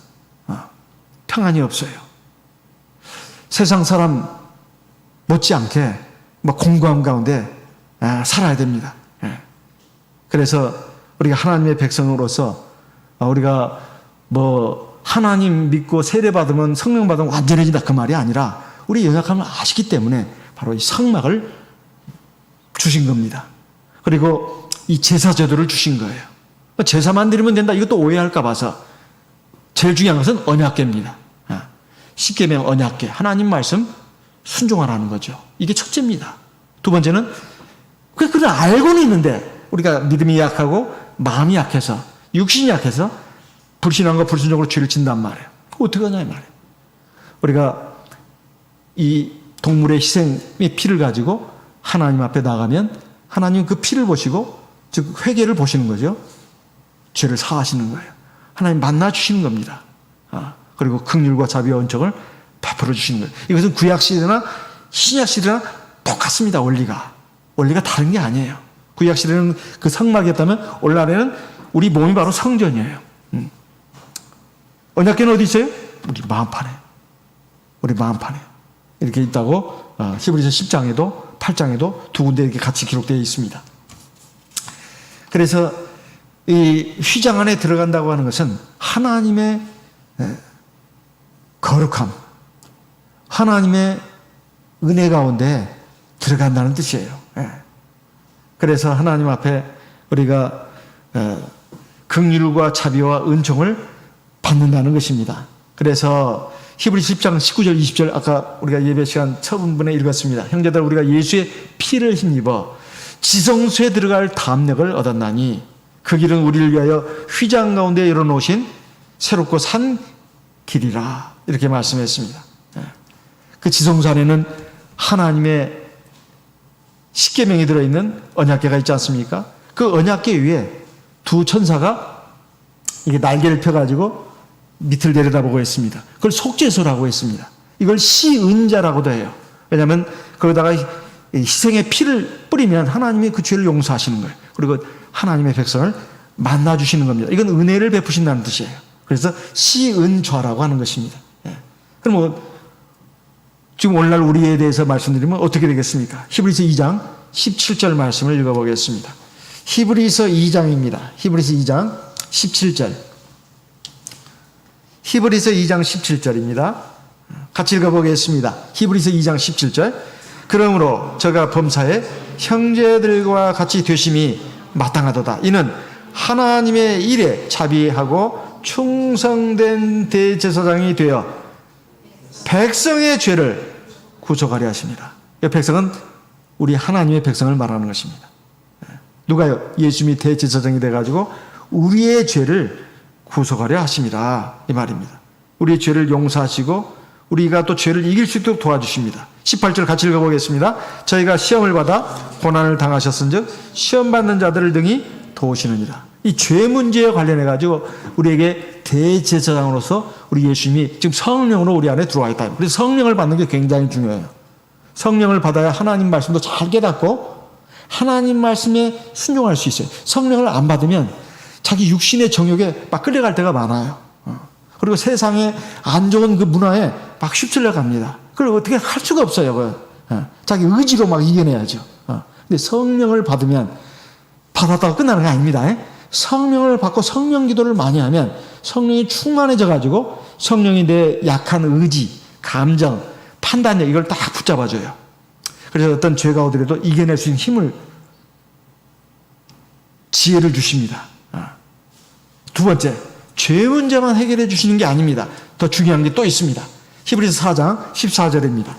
평안이 없어요. 세상 사람 못지않게 공고함 가운데 살아야 됩니다. 그래서 우리가 하나님의 백성으로서 우리가 하나님 믿고 세례 받으면 성령 받으면 완전해진다 그 말이 아니라 우리 연약함을 아시기 때문에 바로 이 성막을 주신 겁니다. 그리고 이 제사 제도를 주신 거예요. 제사만 드리면 된다 이것도 오해할까 봐서 제일 중요한 것은 언약궤입니다. 십계명 언약궤 하나님 말씀 순종하라는 거죠. 이게 첫째입니다. 두 번째는 그걸 알고는 있는데 우리가 믿음이 약하고 마음이 약해서 육신이 약해서 불신앙과 불순종으로 죄를 진단 말이에요. 어떻게 하냐 이 말이에요. 우리가 이 동물의 희생의 피를 가지고 하나님 앞에 나가면 하나님 그 피를 보시고 즉 회개를 보시는 거죠. 죄를 사하시는 거예요. 하나님 만나 주시는 겁니다. 그리고 긍휼과 자비와 은총을 베풀어 주시는 거예요. 이것은 구약 시대나 신약 시대나 똑같습니다. 원리가 다른 게 아니에요. 구약 시대는 그 성막이었다면 오늘날에는 우리 몸이 바로 성전이에요. 언약궤는 어디 있어요? 우리 마음판에 이렇게 있다고 히브리서 10장에도 8장에도 두 군데 이렇게 같이 기록되어 있습니다. 그래서 이 휘장 안에 들어간다고 하는 것은 하나님의 거룩함, 하나님의 은혜 가운데 들어간다는 뜻이에요. 그래서 하나님 앞에 우리가 긍휼과 자비와 은총을 받는다는 것입니다. 그래서 히브리서 10장 19절 20절 아까 우리가 예배 시간 처음분에 읽었습니다. 형제들 우리가 예수의 피를 힘입어 지성소에 들어갈 담력을 얻었나니 그 길은 우리를 위하여 휘장 가운데 열어놓으신 새롭고 산 길이라 이렇게 말씀했습니다. 그 지성소 안에는 하나님의 십계명이 들어있는 언약궤가 있지 않습니까? 그 언약궤 위에 두 천사가 이게 날개를 펴가지고 밑을 내려다보고 있습니다. 그걸 속죄소라고 했습니다. 이걸 시은자라고도 해요. 왜냐하면 거기다가 희생의 피를 뿌리면 하나님이 그 죄를 용서하시는 거예요. 그리고 하나님의 백성을 만나주시는 겁니다. 이건 은혜를 베푸신다는 뜻이에요. 그래서 시은좌라고 하는 것입니다. 그럼 지금 오늘날 우리에 대해서 말씀드리면 어떻게 되겠습니까? 히브리서 2장 17절 말씀을 읽어보겠습니다. 히브리서 2장입니다. 히브리서 2장 17절. 히브리서 2장 17절입니다. 같이 읽어보겠습니다. 히브리서 2장 17절. 그러므로 저가 범사에 형제들과 같이 되심이 마땅하도다. 이는 하나님의 일에 자비하고 충성된 대제사장이 되어 백성의 죄를 구속하려 하십니다. 이 백성은 우리 하나님의 백성을 말하는 것입니다. 누가요? 예수님이 대제사장이 돼가지고 우리의 죄를 구속하려 하십니다. 이 말입니다. 우리의 죄를 용서하시고 우리가 또 죄를 이길 수 있도록 도와주십니다. 18절 같이 읽어보겠습니다. 저희가 시험을 받아 고난을 당하셨은즉 시험 받는 자들을 등이 도우시느니라. 이 죄 문제에 관련해 가지고 우리에게 대제사장으로서 우리 예수님이 지금 성령으로 우리 안에 들어와 있다. 그래서 성령을 받는 게 굉장히 중요해요. 성령을 받아야 하나님 말씀도 잘 깨닫고 하나님 말씀에 순종할 수 있어요. 성령을 안 받으면 자기 육신의 정욕에 막 끌려갈 때가 많아요. 그리고 세상에 안 좋은 그 문화에 막 휩쓸려 갑니다. 그걸 어떻게 할 수가 없어요. 자기 의지로 막 이겨내야죠. 근데 성령을 받으면 받았다고 끝나는 게 아닙니다. 성령을 받고 성령 기도를 많이 하면 성령이 충만해져 가지고 성령이 내 약한 의지, 감정, 판단력 이걸 딱 붙잡아줘요. 그래서 어떤 죄가 오더라도 이겨낼 수 있는 힘을, 지혜를 주십니다. 두 번째, 죄 문제만 해결해 주시는 게 아닙니다. 더 중요한 게 또 있습니다. 히브리서 4장 14절입니다.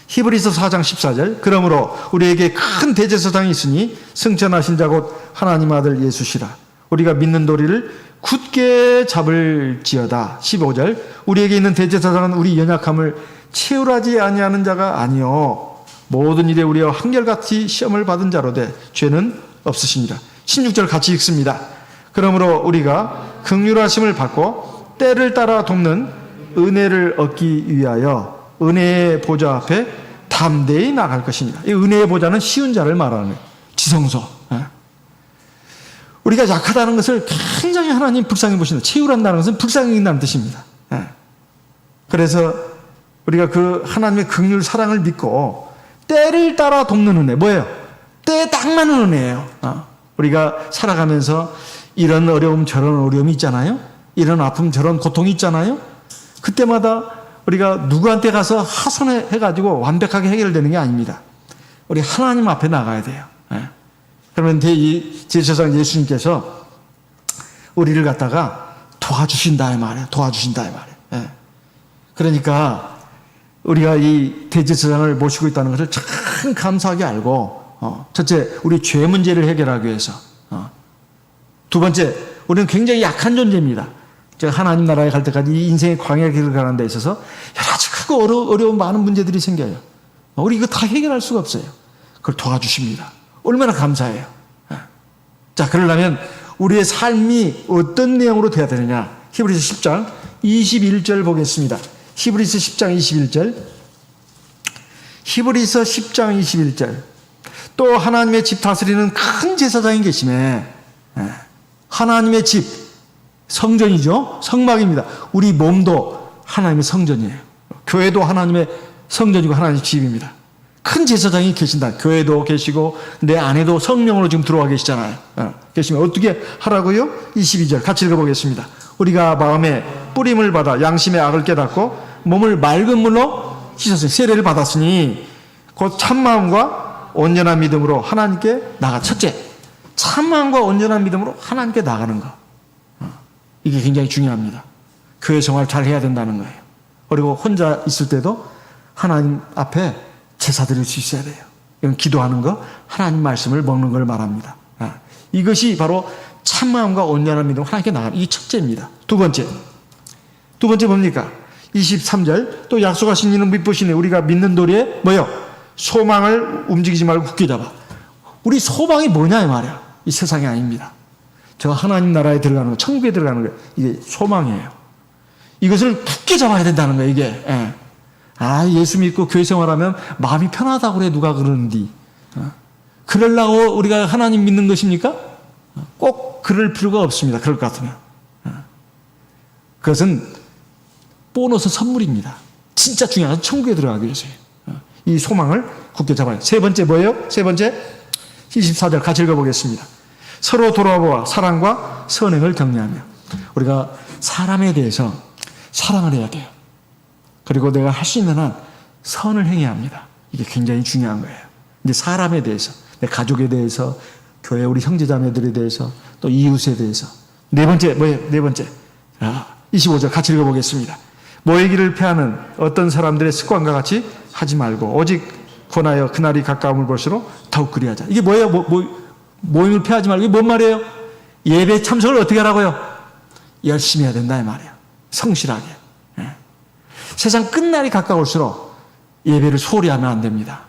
히브리서 4장 14절. 그러므로 우리에게 큰 대제사장이 있으니 승천하신 자 곧 하나님 아들 예수시라. 우리가 믿는 도리를 굳게 잡을지어다. 15절 우리에게 있는 대제사장은 우리 연약함을 채울하지 아니하는 자가 아니요 모든 일에 우리와 한결같이 시험을 받은 자로되 죄는 없으십니다. 16절 같이 읽습니다. 그러므로 우리가 긍휼하심을 받고 때를 따라 돕는 은혜를 얻기 위하여 은혜의 보좌 앞에 담대히 나갈 것입니다. 이 은혜의 보좌는 쉬운 자를 말하는 지성소. 우리가 약하다는 것을 굉장히 하나님 불쌍히 보신다. 채울한다는 것은 불쌍히 여긴다는 뜻입니다. 그래서 우리가 그 하나님의 긍휼 사랑을 믿고 때를 따라 돕는 은혜. 뭐예요? 때에 딱 맞는 은혜예요. 우리가 살아가면서 이런 어려움 저런 어려움이 있잖아요. 이런 아픔 저런 고통이 있잖아요. 그때마다 우리가 누구한테 가서 하소해가지고 완벽하게 해결되는 게 아닙니다. 우리 하나님 앞에 나가야 돼요. 그러면 제사장 예수님께서 우리를 갖다가 도와주신다 이 말이에요. 도와주신다 이 말이에요. 그러니까 우리가 이 대제사장을 모시고 있다는 것을 참 감사하게 알고 첫째 우리 죄 문제를 해결하기 위해서 두 번째 우리는 굉장히 약한 존재입니다. 제가 하나님 나라에 갈 때까지 이 인생의 광야 길을 가는 데 있어서 여러 가지 크고 어려운 많은 문제들이 생겨요. 우리 이거 다 해결할 수가 없어요. 그걸 도와주십니다. 얼마나 감사해요. 자, 그러려면 우리의 삶이 어떤 내용으로 돼야 되느냐. 히브리서 10장 21절 보겠습니다. 히브리서 10장 21절. 히브리서 10장 21절. 또 하나님의 집 다스리는 큰 제사장이 계시매. 하나님의 집, 성전이죠. 성막입니다. 우리 몸도 하나님의 성전이에요. 교회도 하나님의 성전이고 하나님의 집입니다. 큰 제사장이 계신다. 교회도 계시고 내 안에도 성령으로 지금 들어와 계시잖아요. 계시면 어떻게 하라고요? 22절 같이 읽어보겠습니다. 우리가 마음에 뿌림을 받아 양심의 악을 깨닫고 몸을 맑은 물로 씻었으니 세례를 받았으니 곧 참마음과 온전한 믿음으로 하나님께 나가. 첫째, 참마음과 온전한 믿음으로 하나님께 나가는 거. 이게 굉장히 중요합니다. 교회 생활 잘 해야 된다는 거예요. 그리고 혼자 있을 때도 하나님 앞에 제사 드릴 수 있어야 돼요. 이건 기도하는 거, 하나님 말씀을 먹는 걸 말합니다. 이것이 바로 참마음과 온전한 믿음 하나님께 나가는 이게 첫째입니다. 두 번째 뭡니까? 23절 또 약속하신 이는 믿으시네. 우리가 믿는 도리에 뭐요? 소망을 움직이지 말고 굳게 잡아. 우리 소망이 뭐냐 이 말이야. 이 세상이 아닙니다. 저 하나님 나라에 들어가는 거, 천국에 들어가는 거, 이게 소망이에요. 이것을 굳게 잡아야 된다는 거예요. 이게. 예수 믿고 교회 생활하면 마음이 편하다고 그래 누가 그러는디. 그러려고 우리가 하나님 믿는 것입니까? 꼭 그럴 필요가 없습니다. 그럴 것 같으면. 그것은 보너스 선물입니다. 진짜 중요한 건 천국에 들어가기 위해서예요. 이 소망을 굳게 잡아요. 세 번째 뭐예요? 세 번째 24절 같이 읽어보겠습니다. 서로 돌아보아 사랑과 선행을 격려하며. 우리가 사람에 대해서 사랑을 해야 돼요. 그리고 내가 할 수 있는 한 선을 행해야 합니다. 이게 굉장히 중요한 거예요. 이제 사람에 대해서, 내 가족에 대해서, 교회 우리 형제자매들에 대해서, 또 이웃에 대해서. 네 번째 뭐예요? 네 번째 25절 같이 읽어보겠습니다. 모이기를 패하는 어떤 사람들의 습관과 같이 하지 말고 오직 권하여 그날이 가까움을 볼수록 더욱 그리하자. 이게 뭐예요? 모임을 패하지 말고. 이게 뭔 말이에요? 예배 참석을 어떻게 하라고요? 열심히 해야 된다 이 말이에요. 성실하게. 세상 끝날이 가까울수록 예배를 소홀히 하면 안 됩니다.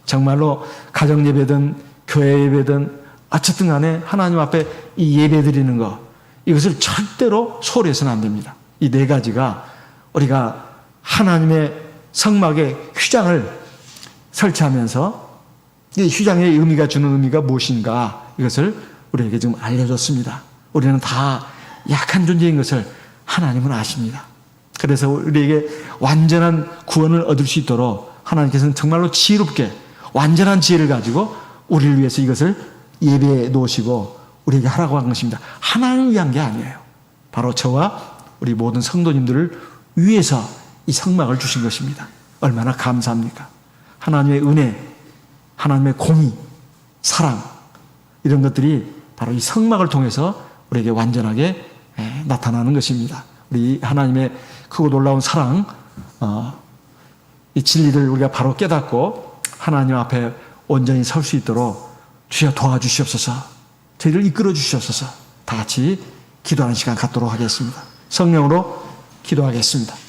정말로 가정 예배든 교회 예배든 어쨌든 간에 하나님 앞에 이 예배 드리는 거, 이것을 절대로 소홀히 해서는 안 됩니다. 이 네 가지가 우리가 하나님의 성막에 휘장을 설치하면서 이 휘장의 의미가 주는 의미가 무엇인가, 이것을 우리에게 지금 알려줬습니다. 우리는 다 약한 존재인 것을 하나님은 아십니다. 그래서 우리에게 완전한 구원을 얻을 수 있도록 하나님께서는 정말로 지혜롭게 완전한 지혜를 가지고 우리를 위해서 이것을 예배에 놓으시고 우리에게 하라고 한 것입니다. 하나님을 위한 게 아니에요. 바로 저와 우리 모든 성도님들을 위해서 이 성막을 주신 것입니다. 얼마나 감사합니까? 하나님의 은혜, 하나님의 공의, 사랑, 이런 것들이 바로 이 성막을 통해서 우리에게 완전하게 나타나는 것입니다. 우리 하나님의 크고 놀라운 사랑, 이 진리를 우리가 바로 깨닫고 하나님 앞에 온전히 설 수 있도록 주여 도와주시옵소서. 저희를 이끌어 주시옵소서. 다 같이 기도하는 시간 갖도록 하겠습니다. 성령으로 기도하겠습니다.